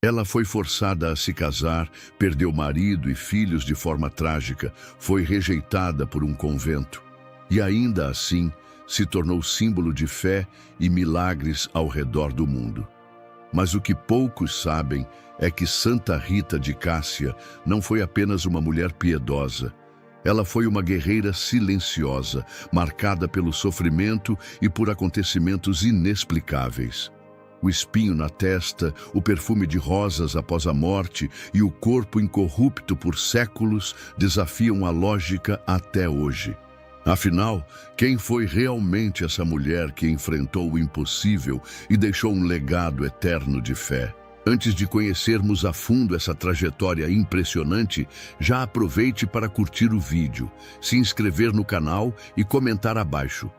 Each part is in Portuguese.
Ela foi forçada a se casar, perdeu marido e filhos de forma trágica, foi rejeitada por um convento e ainda assim se tornou símbolo de fé e milagres ao redor do mundo. Mas o que poucos sabem é que Santa Rita de Cássia não foi apenas uma mulher piedosa. Ela foi uma guerreira silenciosa, marcada pelo sofrimento e por acontecimentos inexplicáveis. O espinho na testa, o perfume de rosas após a morte e o corpo incorrupto por séculos desafiam a lógica até hoje. Afinal, quem foi realmente essa mulher que enfrentou o impossível e deixou um legado eterno de fé? Antes de conhecermos a fundo essa trajetória impressionante, já aproveite para curtir o vídeo, se inscrever no canal e comentar abaixo.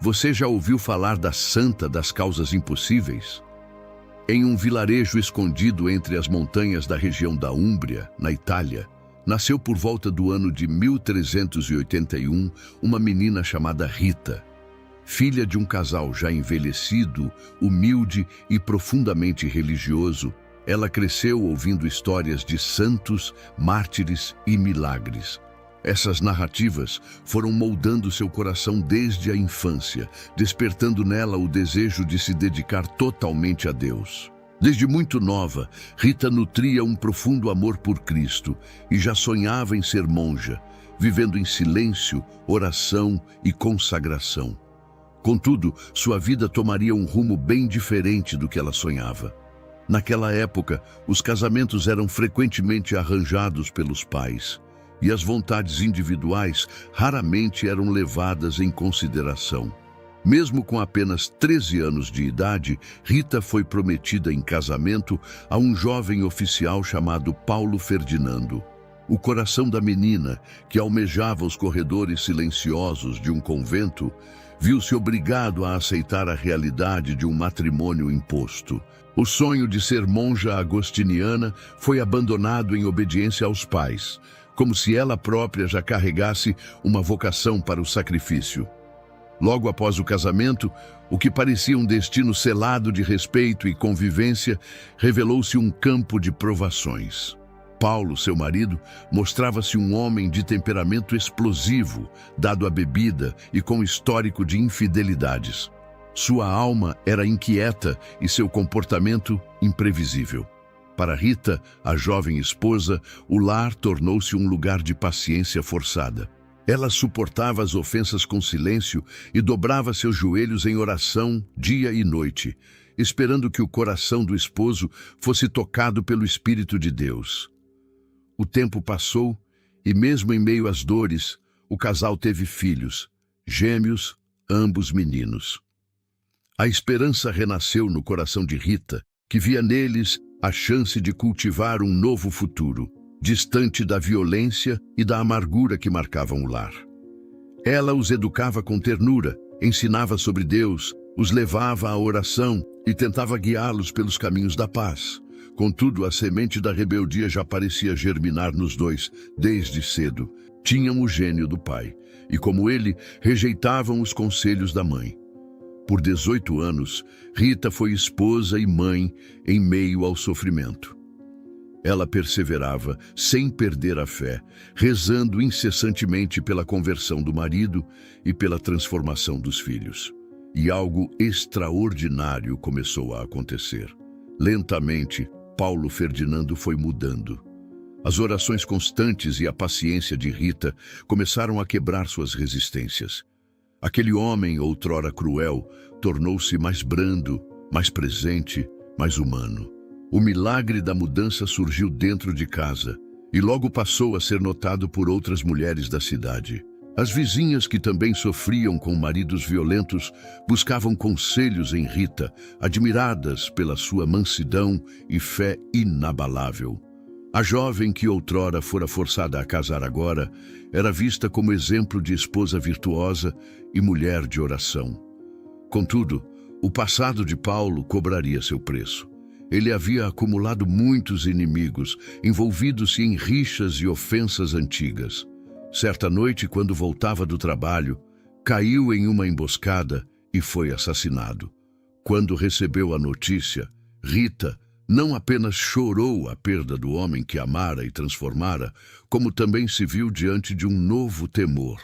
Você já ouviu falar da Santa das Causas Impossíveis? Em um vilarejo escondido entre as montanhas da região da Úmbria, na Itália, nasceu por volta do ano de 1381 uma menina chamada Rita. Filha de um casal já envelhecido, humilde e profundamente religioso, ela cresceu ouvindo histórias de santos, mártires e milagres. Essas narrativas foram moldando seu coração desde a infância, despertando nela o desejo de se dedicar totalmente a Deus. Desde muito nova, Rita nutria um profundo amor por Cristo e já sonhava em ser monja, vivendo em silêncio, oração e consagração. Contudo, sua vida tomaria um rumo bem diferente do que ela sonhava. Naquela época, os casamentos eram frequentemente arranjados pelos pais, e as vontades individuais raramente eram levadas em consideração. Mesmo com apenas 13 anos de idade, Rita foi prometida em casamento a um jovem oficial chamado Paulo Ferdinando. O coração da menina, que almejava os corredores silenciosos de um convento, viu-se obrigado a aceitar a realidade de um matrimônio imposto. O sonho de ser monja agostiniana foi abandonado em obediência aos pais, como se ela própria já carregasse uma vocação para o sacrifício. Logo após o casamento, o que parecia um destino selado de respeito e convivência, revelou-se um campo de provações. Paulo, seu marido, mostrava-se um homem de temperamento explosivo, dado à bebida e com histórico de infidelidades. Sua alma era inquieta e seu comportamento imprevisível. Para Rita, a jovem esposa, o lar tornou-se um lugar de paciência forçada. Ela suportava as ofensas com silêncio e dobrava seus joelhos em oração dia e noite, esperando que o coração do esposo fosse tocado pelo Espírito de Deus. O tempo passou e, mesmo em meio às dores, o casal teve filhos, gêmeos, ambos meninos. A esperança renasceu no coração de Rita, que via neles a chance de cultivar um novo futuro, distante da violência e da amargura que marcavam o lar. Ela os educava com ternura, ensinava sobre Deus, os levava à oração e tentava guiá-los pelos caminhos da paz. Contudo, a semente da rebeldia já parecia germinar nos dois desde cedo. Tinham o gênio do pai e, como ele, rejeitavam os conselhos da mãe. Por 18 anos, Rita foi esposa e mãe em meio ao sofrimento. Ela perseverava, sem perder a fé, rezando incessantemente pela conversão do marido e pela transformação dos filhos. E algo extraordinário começou a acontecer. Lentamente, Paulo Ferdinando foi mudando. As orações constantes e a paciência de Rita começaram a quebrar suas resistências. Aquele homem, outrora cruel, tornou-se mais brando, mais presente, mais humano. O milagre da mudança surgiu dentro de casa e logo passou a ser notado por outras mulheres da cidade. As vizinhas, que também sofriam com maridos violentos, buscavam conselhos em Rita, admiradas pela sua mansidão e fé inabalável. A jovem, que outrora fora forçada a casar agora, era vista como exemplo de esposa virtuosa e mulher de oração. Contudo, o passado de Paulo cobraria seu preço. Ele havia acumulado muitos inimigos, envolvido-se em rixas e ofensas antigas. Certa noite, quando voltava do trabalho, caiu em uma emboscada e foi assassinado. Quando recebeu a notícia, Rita, Não apenas chorou a perda do homem que amara e transformara, como também se viu diante de um novo temor,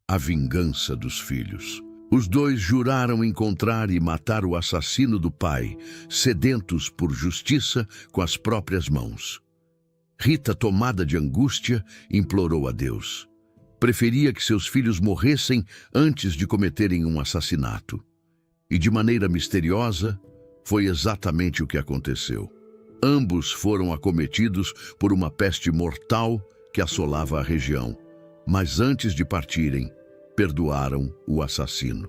a vingança dos filhos. Os dois juraram encontrar e matar o assassino do pai, sedentos por justiça com as próprias mãos. Rita, tomada de angústia, implorou a Deus. Preferia que seus filhos morressem antes de cometerem um assassinato. E de maneira misteriosa, foi exatamente o que aconteceu. Ambos foram acometidos por uma peste mortal que assolava a região. Mas antes de partirem, perdoaram o assassino.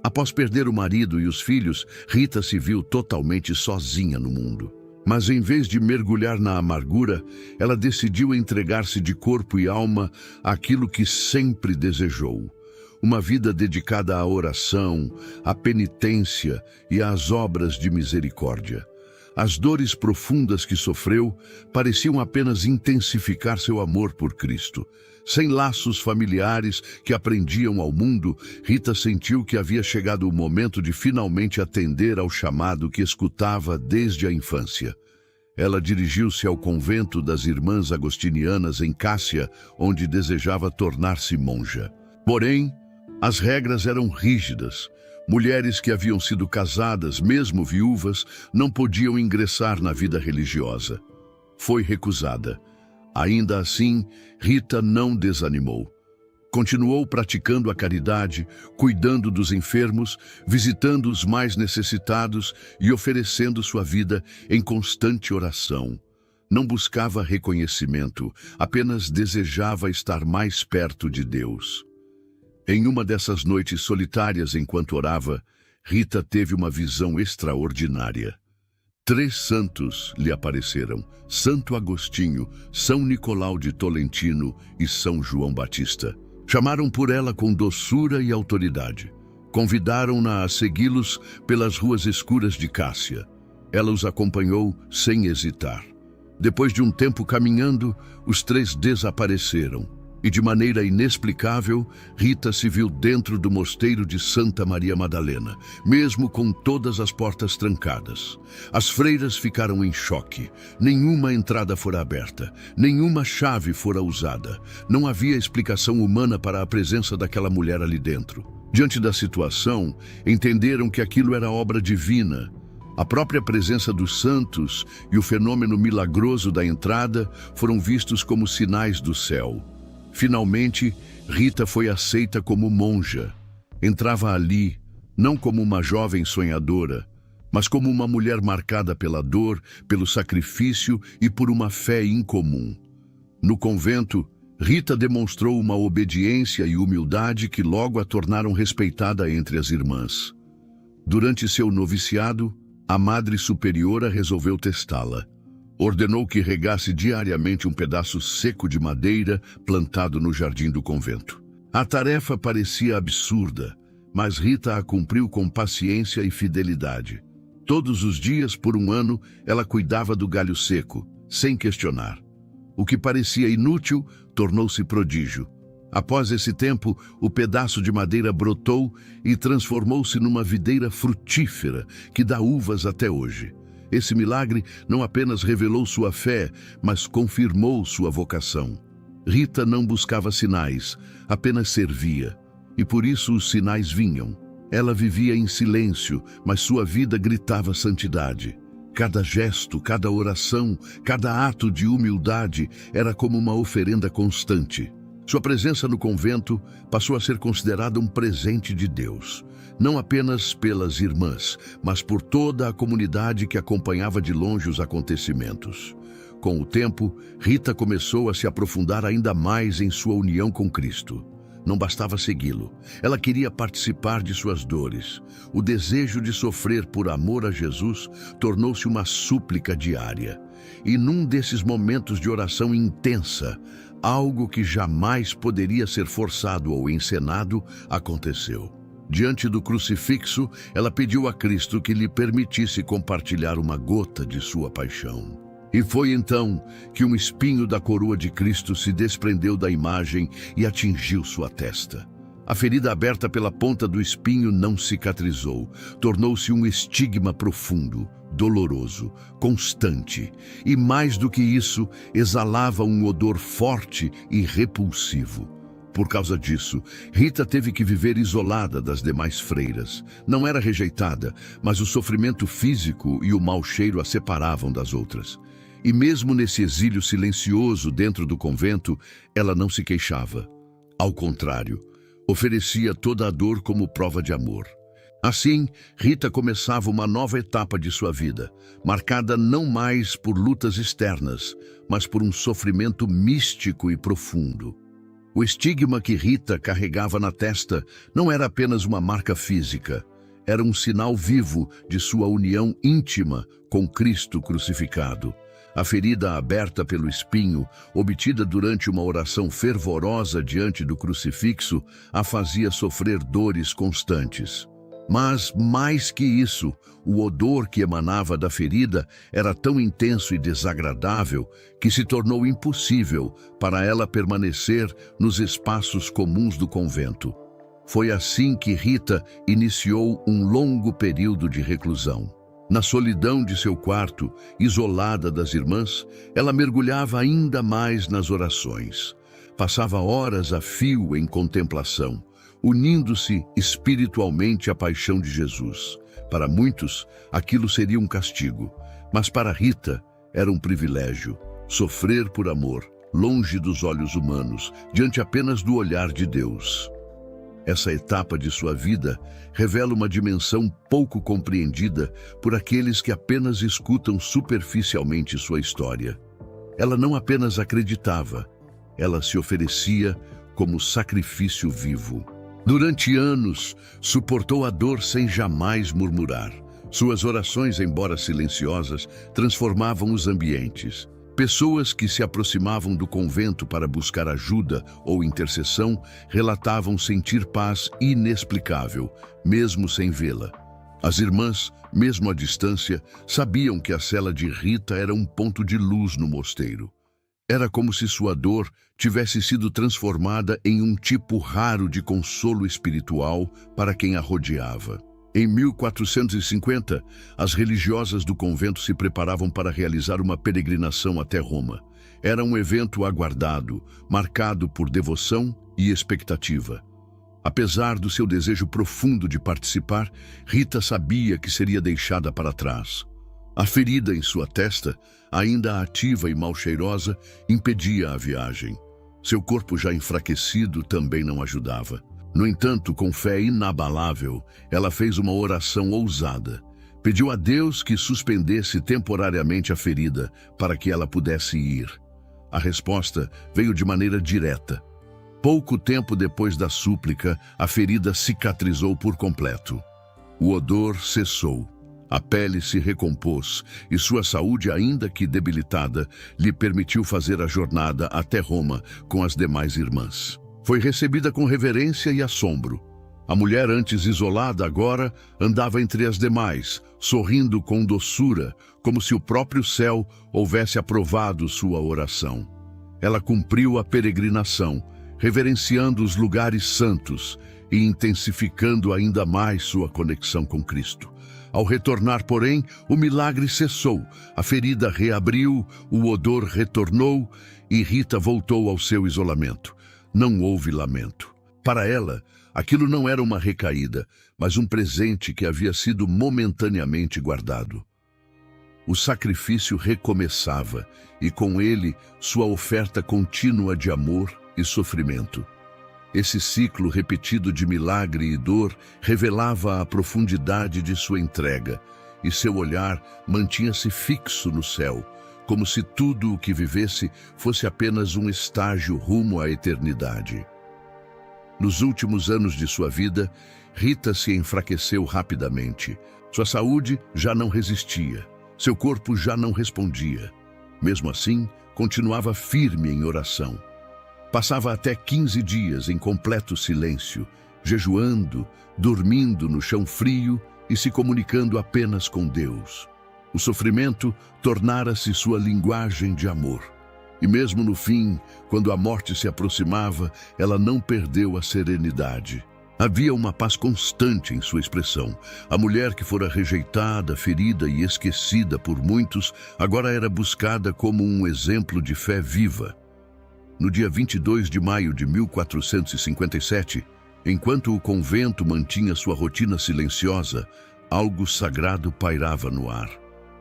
Após perder o marido e os filhos, Rita se viu totalmente sozinha no mundo. Mas em vez de mergulhar na amargura, ela decidiu entregar-se de corpo e alma àquilo que sempre desejou. Uma vida dedicada à oração, à penitência e às obras de misericórdia. As dores profundas que sofreu pareciam apenas intensificar seu amor por Cristo. Sem laços familiares que aprendiam ao mundo, Rita sentiu que havia chegado o momento de finalmente atender ao chamado que escutava desde a infância. Ela dirigiu-se ao convento das Irmãs Agostinianas em Cássia, onde desejava tornar-se monja. Porém, as regras eram rígidas. Mulheres que haviam sido casadas, mesmo viúvas, não podiam ingressar na vida religiosa. Foi recusada. Ainda assim, Rita não desanimou. Continuou praticando a caridade, cuidando dos enfermos, visitando os mais necessitados e oferecendo sua vida em constante oração. Não buscava reconhecimento, apenas desejava estar mais perto de Deus. Em uma dessas noites solitárias enquanto orava, Rita teve uma visão extraordinária. 3 santos lhe apareceram: Santo Agostinho, São Nicolau de Tolentino e São João Batista. Chamaram por ela com doçura e autoridade. Convidaram-na a segui-los pelas ruas escuras de Cássia. Ela os acompanhou sem hesitar. Depois de um tempo caminhando, os 3 desapareceram. E de maneira inexplicável, Rita se viu dentro do mosteiro de Santa Maria Madalena, mesmo com todas as portas trancadas. As freiras ficaram em choque. Nenhuma entrada fora aberta, nenhuma chave fora usada. Não havia explicação humana para a presença daquela mulher ali dentro. Diante da situação, entenderam que aquilo era obra divina. A própria presença dos santos e o fenômeno milagroso da entrada foram vistos como sinais do céu. Finalmente, Rita foi aceita como monja. Entrava ali, não como uma jovem sonhadora, mas como uma mulher marcada pela dor, pelo sacrifício e por uma fé incomum. No convento, Rita demonstrou uma obediência e humildade que logo a tornaram respeitada entre as irmãs. Durante seu noviciado, a Madre Superiora resolveu testá-la. Ordenou que regasse diariamente um pedaço seco de madeira plantado no jardim do convento. A tarefa parecia absurda, mas Rita a cumpriu com paciência e fidelidade. Todos os dias, por um ano, ela cuidava do galho seco, sem questionar. O que parecia inútil tornou-se prodígio. Após esse tempo, o pedaço de madeira brotou e transformou-se numa videira frutífera que dá uvas até hoje. Esse milagre não apenas revelou sua fé, mas confirmou sua vocação. Rita não buscava sinais, apenas servia. E por isso os sinais vinham. Ela vivia em silêncio, mas sua vida gritava santidade. Cada gesto, cada oração, cada ato de humildade era como uma oferenda constante. Sua presença no convento passou a ser considerada um presente de Deus. Não apenas pelas irmãs, mas por toda a comunidade que acompanhava de longe os acontecimentos. Com o tempo, Rita começou a se aprofundar ainda mais em sua união com Cristo. Não bastava segui-lo. Ela queria participar de suas dores. O desejo de sofrer por amor a Jesus tornou-se uma súplica diária. E num desses momentos de oração intensa, algo que jamais poderia ser forçado ou encenado aconteceu. Diante do crucifixo, ela pediu a Cristo que lhe permitisse compartilhar uma gota de sua paixão. E foi então que um espinho da coroa de Cristo se desprendeu da imagem e atingiu sua testa. A ferida aberta pela ponta do espinho não cicatrizou, tornou-se um estigma profundo, doloroso, constante, e mais do que isso, exalava um odor forte e repulsivo. Por causa disso, Rita teve que viver isolada das demais freiras. Não era rejeitada, mas o sofrimento físico e o mau cheiro a separavam das outras. E mesmo nesse exílio silencioso dentro do convento, ela não se queixava. Ao contrário, oferecia toda a dor como prova de amor. Assim, Rita começava uma nova etapa de sua vida, marcada não mais por lutas externas, mas por um sofrimento místico e profundo. O estigma que Rita carregava na testa não era apenas uma marca física, era um sinal vivo de sua união íntima com Cristo crucificado. A ferida aberta pelo espinho, obtida durante uma oração fervorosa diante do crucifixo, a fazia sofrer dores constantes. Mas, mais que isso, o odor que emanava da ferida era tão intenso e desagradável que se tornou impossível para ela permanecer nos espaços comuns do convento. Foi assim que Rita iniciou um longo período de reclusão. Na solidão de seu quarto, isolada das irmãs, ela mergulhava ainda mais nas orações. Passava horas a fio em contemplação, unindo-se espiritualmente à paixão de Jesus. Para muitos, aquilo seria um castigo, mas para Rita era um privilégio. Sofrer por amor, longe dos olhos humanos, diante apenas do olhar de Deus. Essa etapa de sua vida revela uma dimensão pouco compreendida por aqueles que apenas escutam superficialmente sua história. Ela não apenas acreditava, ela se oferecia como sacrifício vivo. Durante anos, suportou a dor sem jamais murmurar. Suas orações, embora silenciosas, transformavam os ambientes. Pessoas que se aproximavam do convento para buscar ajuda ou intercessão relatavam sentir paz inexplicável, mesmo sem vê-la. As irmãs, mesmo à distância, sabiam que a cela de Rita era um ponto de luz no mosteiro. Era como se sua dor tivesse sido transformada em um tipo raro de consolo espiritual para quem a rodeava. Em 1450, as religiosas do convento se preparavam para realizar uma peregrinação até Roma. Era um evento aguardado, marcado por devoção e expectativa. Apesar do seu desejo profundo de participar, Rita sabia que seria deixada para trás. A ferida em sua testa, ainda ativa e mal cheirosa, impedia a viagem. Seu corpo já enfraquecido também não ajudava. No entanto, com fé inabalável, ela fez uma oração ousada. Pediu a Deus que suspendesse temporariamente a ferida para que ela pudesse ir. A resposta veio de maneira direta. Pouco tempo depois da súplica, a ferida cicatrizou por completo. O odor cessou. A pele se recompôs e sua saúde, ainda que debilitada, lhe permitiu fazer a jornada até Roma com as demais irmãs. Foi recebida com reverência e assombro. A mulher, antes isolada, agora andava entre as demais, sorrindo com doçura, como se o próprio céu houvesse aprovado sua oração. Ela cumpriu a peregrinação, reverenciando os lugares santos e intensificando ainda mais sua conexão com Cristo. Ao retornar, porém, o milagre cessou, a ferida reabriu, o odor retornou e Rita voltou ao seu isolamento. Não houve lamento. Para ela, aquilo não era uma recaída, mas um presente que havia sido momentaneamente guardado. O sacrifício recomeçava, e com ele, sua oferta contínua de amor e sofrimento. Esse ciclo repetido de milagre e dor revelava a profundidade de sua entrega, e seu olhar mantinha-se fixo no céu, como se tudo o que vivesse fosse apenas um estágio rumo à eternidade. Nos últimos anos de sua vida, Rita se enfraqueceu rapidamente. Sua saúde já não resistia, seu corpo já não respondia. Mesmo assim, continuava firme em oração. Passava até 15 dias em completo silêncio, jejuando, dormindo no chão frio e se comunicando apenas com Deus. O sofrimento tornara-se sua linguagem de amor. E mesmo no fim, quando a morte se aproximava, ela não perdeu a serenidade. Havia uma paz constante em sua expressão. A mulher que fora rejeitada, ferida e esquecida por muitos, agora era buscada como um exemplo de fé viva. No dia 22 de maio de 1457, enquanto o convento mantinha sua rotina silenciosa, algo sagrado pairava no ar.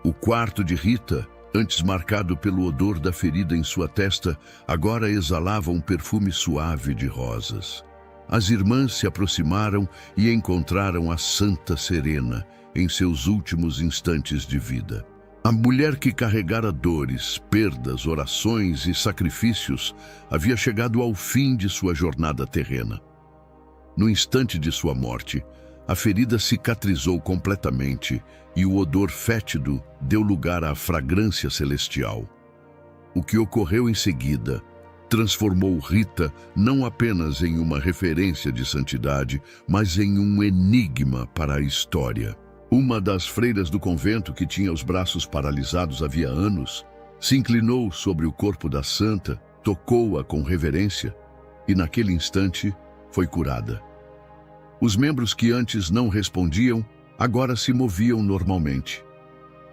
O quarto de Rita, antes marcado pelo odor da ferida em sua testa, agora exalava um perfume suave de rosas. As irmãs se aproximaram e encontraram a Santa Serena em seus últimos instantes de vida. A mulher que carregara dores, perdas, orações e sacrifícios havia chegado ao fim de sua jornada terrena. No instante de sua morte, a ferida cicatrizou completamente e o odor fétido deu lugar à fragrância celestial. O que ocorreu em seguida transformou Rita não apenas em uma referência de santidade, mas em um enigma para a história. Uma das freiras do convento, que tinha os braços paralisados havia anos, se inclinou sobre o corpo da santa, tocou-a com reverência e, naquele instante, foi curada. Os membros que antes não respondiam, agora se moviam normalmente.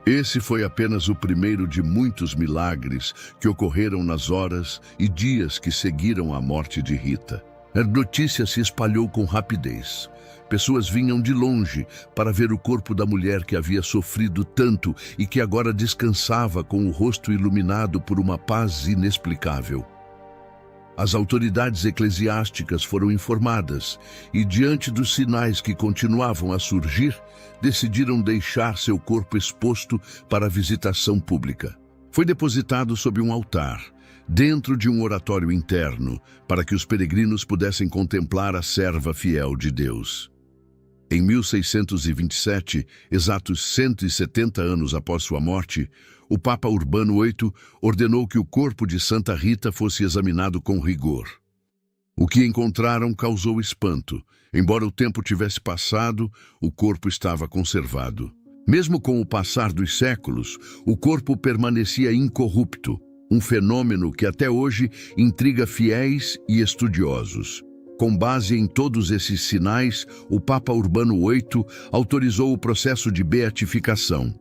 Esse foi apenas o primeiro de muitos milagres que ocorreram nas horas e dias que seguiram a morte de Rita. A notícia se espalhou com rapidez. Pessoas vinham de longe para ver o corpo da mulher que havia sofrido tanto e que agora descansava com o rosto iluminado por uma paz inexplicável. As autoridades eclesiásticas foram informadas e, diante dos sinais que continuavam a surgir, decidiram deixar seu corpo exposto para visitação pública. Foi depositado sob um altar, dentro de um oratório interno, para que os peregrinos pudessem contemplar a serva fiel de Deus. Em 1627, exatos 170 anos após sua morte, o Papa Urbano VIII ordenou que o corpo de Santa Rita fosse examinado com rigor. O que encontraram causou espanto. Embora o tempo tivesse passado, o corpo estava conservado. Mesmo com o passar dos séculos, o corpo permanecia incorrupto, um fenômeno que até hoje intriga fiéis e estudiosos. Com base em todos esses sinais, o Papa Urbano VIII autorizou o processo de beatificação.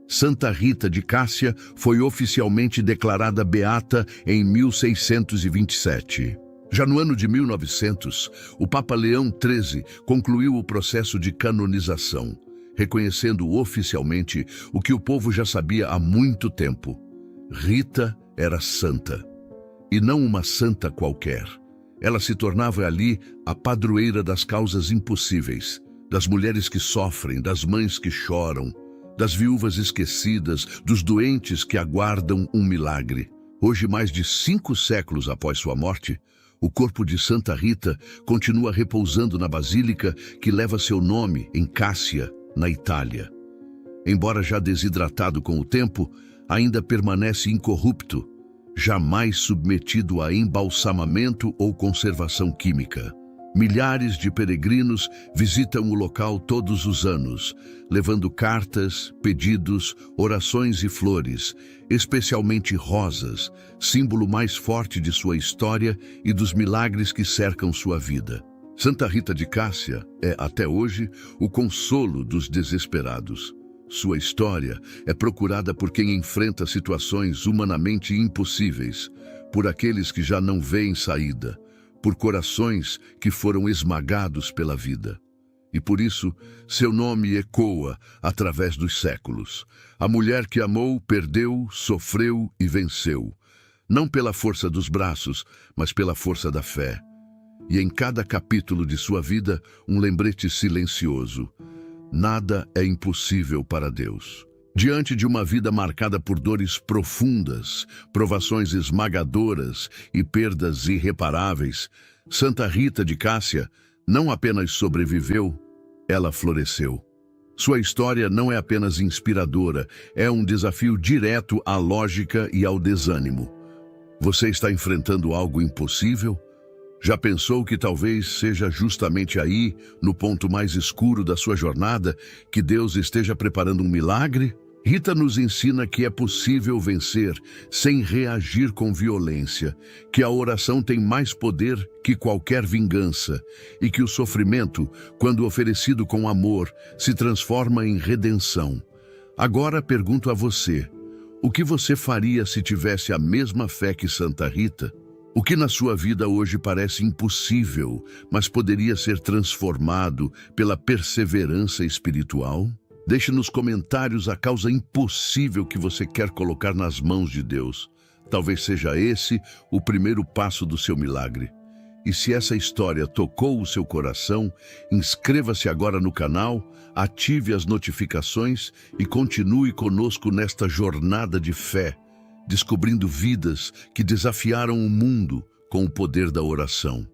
Santa Rita de Cássia foi oficialmente declarada beata em 1627. Já no ano de 1900, o Papa Leão XIII concluiu o processo de canonização, reconhecendo oficialmente o que o povo já sabia há muito tempo. Rita era santa, e não uma santa qualquer. Ela se tornava ali a padroeira das causas impossíveis, das mulheres que sofrem, das mães que choram, das viúvas esquecidas, dos doentes que aguardam um milagre. Hoje, mais de 5 séculos após sua morte, o corpo de Santa Rita continua repousando na basílica que leva seu nome em Cássia, na Itália. Embora já desidratado com o tempo, ainda permanece incorrupto, jamais submetido a embalsamamento ou conservação química. Milhares de peregrinos visitam o local todos os anos, levando cartas, pedidos, orações e flores, especialmente rosas, símbolo mais forte de sua história e dos milagres que cercam sua vida. Santa Rita de Cássia é, até hoje, o consolo dos desesperados. Sua história é procurada por quem enfrenta situações humanamente impossíveis, por aqueles que já não veem saída, por corações que foram esmagados pela vida. E por isso, seu nome ecoa através dos séculos. A mulher que amou, perdeu, sofreu e venceu. Não pela força dos braços, mas pela força da fé. E em cada capítulo de sua vida, um lembrete silencioso. Nada é impossível para Deus. Diante de uma vida marcada por dores profundas, provações esmagadoras e perdas irreparáveis, Santa Rita de Cássia não apenas sobreviveu, ela floresceu. Sua história não é apenas inspiradora, é um desafio direto à lógica e ao desânimo. Você está enfrentando algo impossível? Já pensou que talvez seja justamente aí, no ponto mais escuro da sua jornada, que Deus esteja preparando um milagre? Rita nos ensina que é possível vencer sem reagir com violência, que a oração tem mais poder que qualquer vingança e que o sofrimento, quando oferecido com amor, se transforma em redenção. Agora pergunto a você, o que você faria se tivesse a mesma fé que Santa Rita? O que na sua vida hoje parece impossível, mas poderia ser transformado pela perseverança espiritual? Deixe nos comentários a causa impossível que você quer colocar nas mãos de Deus. Talvez seja esse o primeiro passo do seu milagre. E se essa história tocou o seu coração, inscreva-se agora no canal, ative as notificações e continue conosco nesta jornada de fé, descobrindo vidas que desafiaram o mundo com o poder da oração.